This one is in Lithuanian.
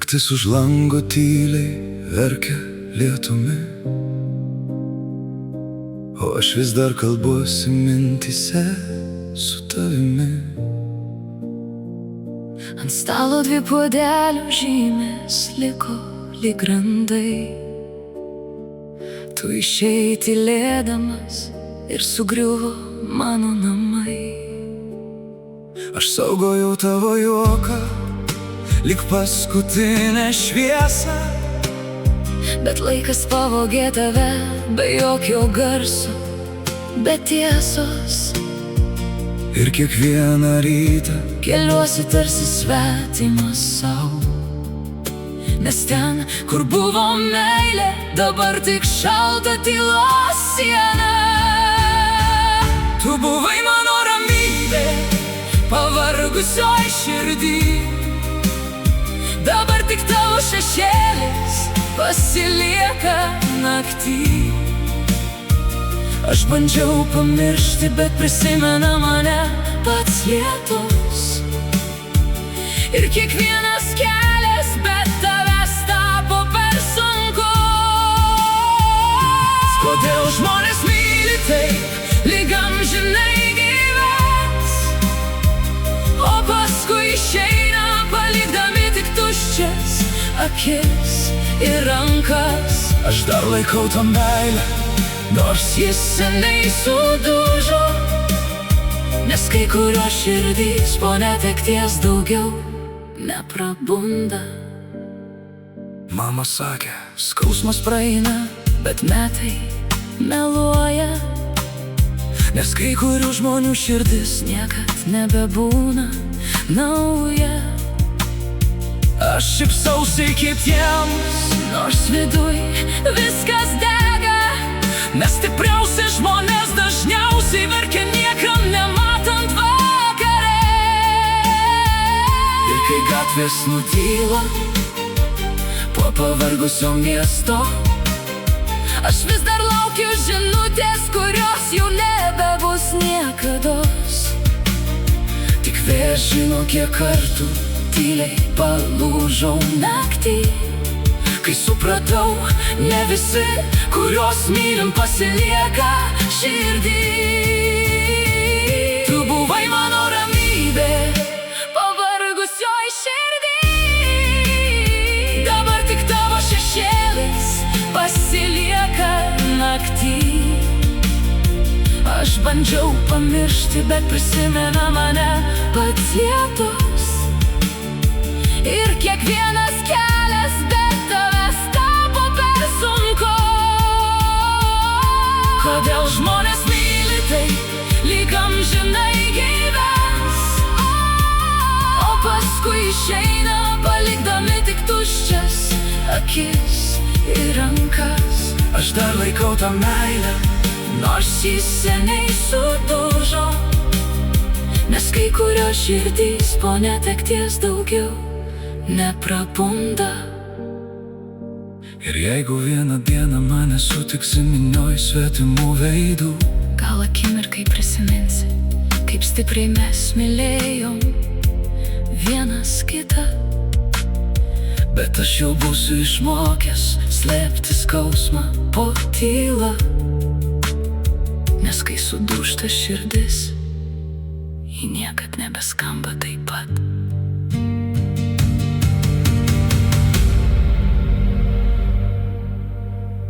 Naktis už lango tyliai verkia lietumi, o aš vis dar kalbuosi mintyse su tavimi. Ant stalo 2 puodelių žymės liko lyg randai. Tu išėjai tylėdamas ir sugriuvo mano namai. Aš saugojau tavo juoką lyg paskutinę šviesą, bet laikas pavogė tave be jokio garso, be tiesos. Ir kiekvieną rytą keliuosi tarsi svetimas sau, nes ten, kur buvo meilė, dabar tik šalta tylos siena. Tu buvai mano ramybė, pavargusioj širdį. Dabar tik tavo šešėlis pasilieka naktį. Aš bandžiau pamiršti, bet prisimena mane pats lietus. Ir kiekvienas kelias be tavęs tapo per sunkus. Kodėl žmonės myli taip, lyg amžinai gyvens, o paskui išeina, palikdami tik tuščias akis ir rankas. aš dar laikau tą meilę, Nors jis seniai sudužo, nes kai kurios širdys po netekties daugiau neprabunda. mama sakė, Skausmas praeina, bet metai meluoja, nes kai kurių žmonių širdis niekad nebebūna nauja. aš šypsausi kitiems, Nors viduj viskas dega, nes stipriausi žmonės dažniausiai verkia niekam nematant vakare. ir kai gatvės nutyla po pavargusio miesto, aš vis dar laukiu žinutės, kurios jau nebebus niekados. Tik vėjas žino, kiek kartų Tyliai palūžau naktį, kai supratau, ne visi, kuriuos mylim, pasilieka širdį. Tu buvai mano ramybė, pavargusioj širdį. Dabar tik tavo šešėlis pasilieka naktį. Aš bandžiau pamiršti, bet prisimena mane pats lietus. Ir kiekvienas kelias be tavęs tapo per sunkus. Kodėl žmonės myli taip, lyg amžinai gyvens, o paskui išeina, palikdami tik tuščias akis ir rankas. aš dar laikau tą meilę, Nors jis seniai sudužo, nes kai kurios širdys po netekties daugiau neprabunda. ir jeigu vieną dieną mane sutiksi minioj svetimų veidų, Gal akimirkai prisiminsi, kaip stipriai mes mylėjom vienas kitą. bet aš jau būsiu išmokęs Slėpti skausmą po tyla, nes kai sudūžta širdis, ji niekad nebeskamba taip pat.